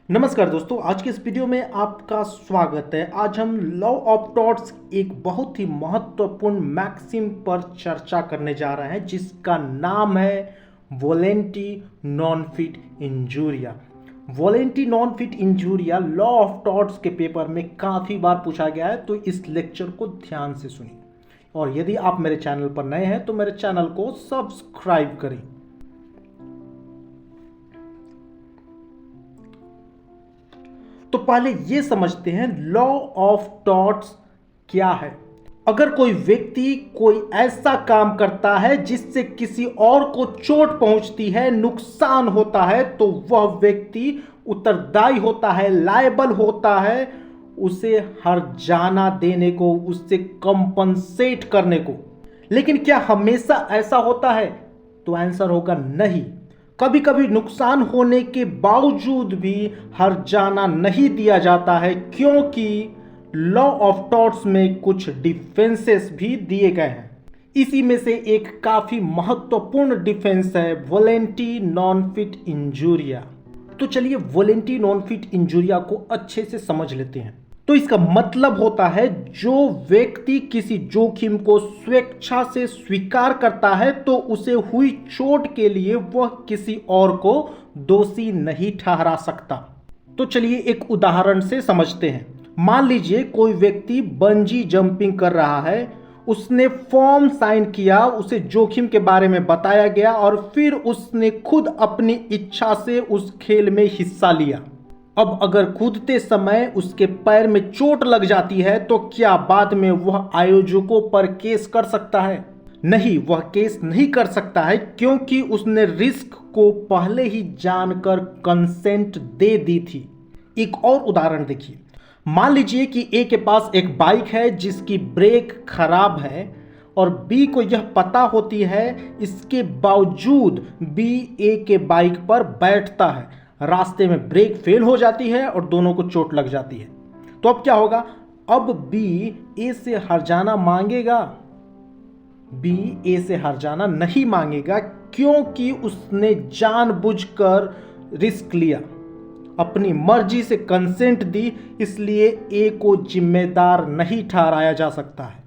नमस्कार दोस्तों, आज के इस वीडियो में आपका स्वागत है। आज हम लॉ ऑफ टॉर्ट्स एक बहुत ही महत्वपूर्ण मैक्सिम पर चर्चा करने जा रहे हैं जिसका नाम है volenti non fit injuria. Volenti non fit injuria law of torts के पेपर में काफ़ी बार पूछा गया है, तो इस लेक्चर को ध्यान से सुनिए। और यदि आप मेरे चैनल पर नए हैं तो मेरे चैनल को सब्सक्राइब करें। तो पहले ये समझते हैं लॉ ऑफ टॉर्ट्स क्या है। अगर कोई व्यक्ति कोई ऐसा काम करता है जिससे किसी और को चोट पहुंचती है, नुकसान होता है, तो वह व्यक्ति उत्तरदायी होता है, लायबल होता है उसे हर्जाना देने को, उससे कंपनसेट करने को। लेकिन क्या हमेशा ऐसा होता है? तो आंसर होगा नहीं। कभी कभी नुकसान होने के बावजूद भी हर्जाना नहीं दिया जाता है, क्योंकि लॉ ऑफ टॉर्ट्स में कुछ डिफेंसेस भी दिए गए हैं। इसी में से एक काफी महत्वपूर्ण डिफेंस है वोलेंटी नॉन फिट इंजूरिया। तो चलिए वोलेंटी नॉन फिट इंजूरिया को अच्छे से समझ लेते हैं। तो इसका मतलब होता है जो व्यक्ति किसी जोखिम को स्वेच्छा से स्वीकार करता है तो उसे हुई चोट के लिए वह किसी और को दोषी नहीं ठहरा सकता। तो चलिए एक उदाहरण से समझते हैं। मान लीजिए कोई व्यक्ति बंजी जंपिंग कर रहा है, उसने फॉर्म साइन किया, उसे जोखिम के बारे में बताया गया और फिर उसने खुद अपनी इच्छा से उस खेल में हिस्सा लिया। अब अगर कूदते समय उसके पैर में चोट लग जाती है तो क्या बाद में वह आयोजकों पर केस कर सकता है? नहीं, वह केस नहीं कर सकता है, क्योंकि उसने रिस्क को पहले ही जानकर कंसेंट दे दी थी। एक और उदाहरण देखिए। मान लीजिए कि ए के पास एक बाइक है जिसकी ब्रेक खराब है और बी को यह पता होती है, इसके बावजूद बी ए के बाइक पर बैठता है। रास्ते में ब्रेक फेल हो जाती है और दोनों को चोट लग जाती है। तो अब क्या होगा? अब बी ए से हर्जाना मांगेगा? बी ए से हर्जाना नहीं मांगेगा, क्योंकि उसने जानबूझकर रिस्क लिया, अपनी मर्जी से कंसेंट दी, इसलिए ए को जिम्मेदार नहीं ठहराया जा सकता है।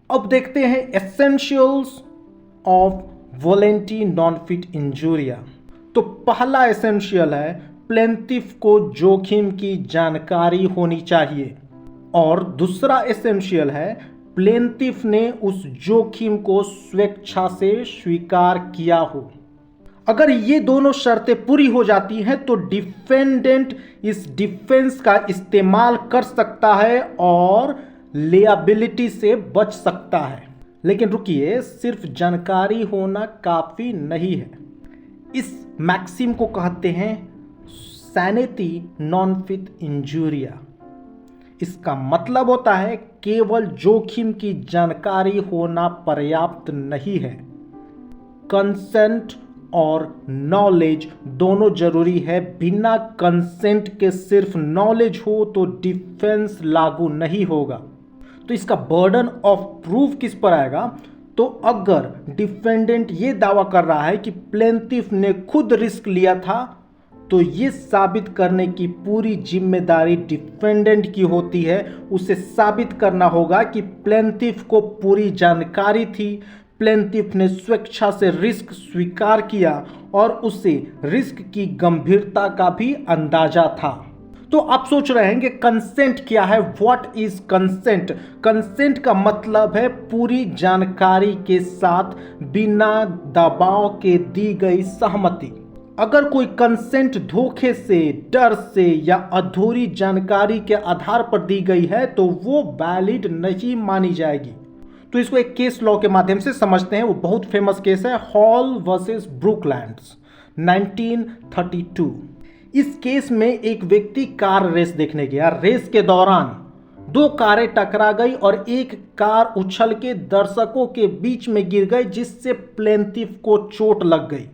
अब देखते हैं essentials of volenti non fit injuria. तो पहला एसेंशियल है प्लेंटिफ को जोखिम की जानकारी होनी चाहिए, और दूसरा एसेंशियल है प्लेंटिफ ने उस जोखिम को स्वेच्छा से स्वीकार किया हो। अगर ये दोनों शर्तें पूरी हो जाती हैं तो डिफेंडेंट इस डिफेंस का इस्तेमाल कर सकता है और लियाबिलिटी से बच सकता है। लेकिन रुकिए, सिर्फ जानकारी होना काफी नहीं है। इस मैक्सिम को कहते हैं सैनिटी नॉन फिट इंजूरिया। इसका मतलब होता है केवल जोखिम की जानकारी होना पर्याप्त नहीं है, कंसेंट और नॉलेज दोनों जरूरी है। बिना कंसेंट के सिर्फ नॉलेज हो तो डिफेंस लागू नहीं होगा। तो इसका बर्डन ऑफ प्रूफ किस पर आएगा? तो अगर डिफेंडेंट ये दावा कर रहा है कि प्लेंटिफ ने खुद रिस्क लिया था, तो ये साबित करने की पूरी जिम्मेदारी डिफेंडेंट की होती है। उसे साबित करना होगा कि प्लेंटिफ को पूरी जानकारी थी, प्लेंटिफ ने स्वेच्छा से रिस्क स्वीकार किया और उसे रिस्क की गंभीरता का भी अंदाजा था। तो आप सोच रहे हैं कि कंसेंट क्या है? What is consent? कंसेंट का मतलब है पूरी जानकारी के साथ बिना दबाव के दी गई सहमति। अगर कोई कंसेंट धोखे से, डर से या अधूरी जानकारी के आधार पर दी गई है तो वो वैलिड नहीं मानी जाएगी। तो इसको एक केस लॉ के माध्यम से समझते हैं। वो बहुत फेमस केस है, हॉल वर्सेस ब्रुकलैंड्स 1932। इस केस में एक व्यक्ति कार रेस देखने गया। रेस के दौरान दो कारें टकरा गई और एक कार उछल के दर्शकों के बीच में गिर गई, जिससे प्लेंटिफ को चोट लग गई।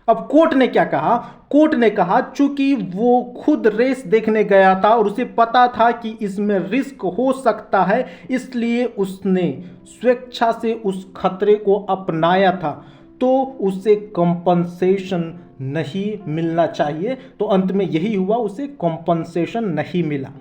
अब कोर्ट ने क्या कहा? कोर्ट ने कहा चूंकि वो खुद रेस देखने गया था और उसे पता था कि इसमें रिस्क हो सकता है, इसलिए उसने स्वेच्छा से उस खतरे को अपनाया था, तो उसे कंपनसेशन नहीं मिलना चाहिए, तो अंत में यही हुआ, उसे कॉम्पनसेशन नहीं मिला।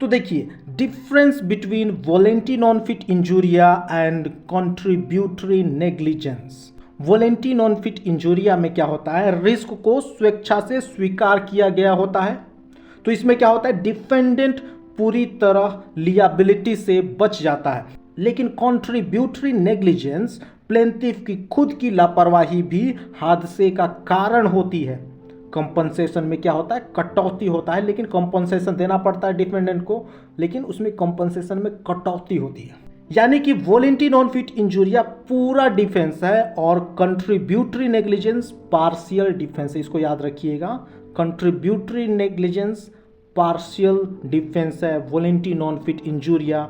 तो देखिए, difference between voluntary non fit injuria and contributory negligence. Voluntary non fit injuria में क्या होता है, रिस्क को स्वेच्छा से स्वीकार किया गया होता है। तो इसमें क्या होता है, डिफेंडेंट पूरी तरह लियाबिलिटी से बच जाता है। लेकिन कंट्रीब्यूटरी नेग्लिजेंस, प्लेंटिफ की खुद की लापरवाही भी हादसे का कारण होती है। कंपनसेशन में क्या होता है, कटौती होता है, लेकिन कंपनसेशन देना पड़ता है डिफेंडेंट को, लेकिन उसमें कंपनसेशन में कटौती होती है। यानी कि वॉलेंटरी नॉन फिट इंजूरिया पूरा डिफेंस है और कंट्रीब्यूटरी नेग्लिजेंस पार्शियल डिफेंस है। इसको याद रखिएगा, कंट्रीब्यूटरी नेग्लिजेंस पार्शियल डिफेंस है, वॉलेंटरी नॉन फिट इंजूरिया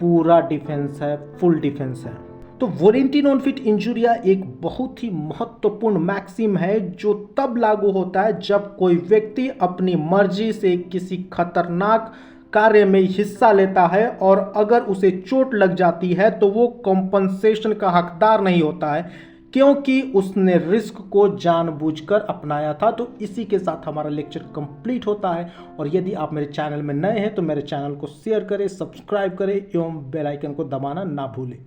पूरा डिफेंस है, फुल डिफेंस है। तो वॉलेंटरी नॉन फिट इंजूरिया एक बहुत ही महत्वपूर्ण मैक्सिम है जो तब लागू होता है जब कोई व्यक्ति अपनी मर्जी से किसी खतरनाक कार्य में हिस्सा लेता है और अगर उसे चोट लग जाती है तो वो कॉम्पनसेशन का हकदार नहीं होता है, क्योंकि उसने रिस्क को जानबूझकर अपनाया था। तो इसी के साथ हमारा लेक्चर कंप्लीट होता है। और यदि आप मेरे चैनल में नए हैं तो मेरे चैनल को शेयर करें, सब्सक्राइब करें एवं बेल आइकन को दबाना ना भूलें।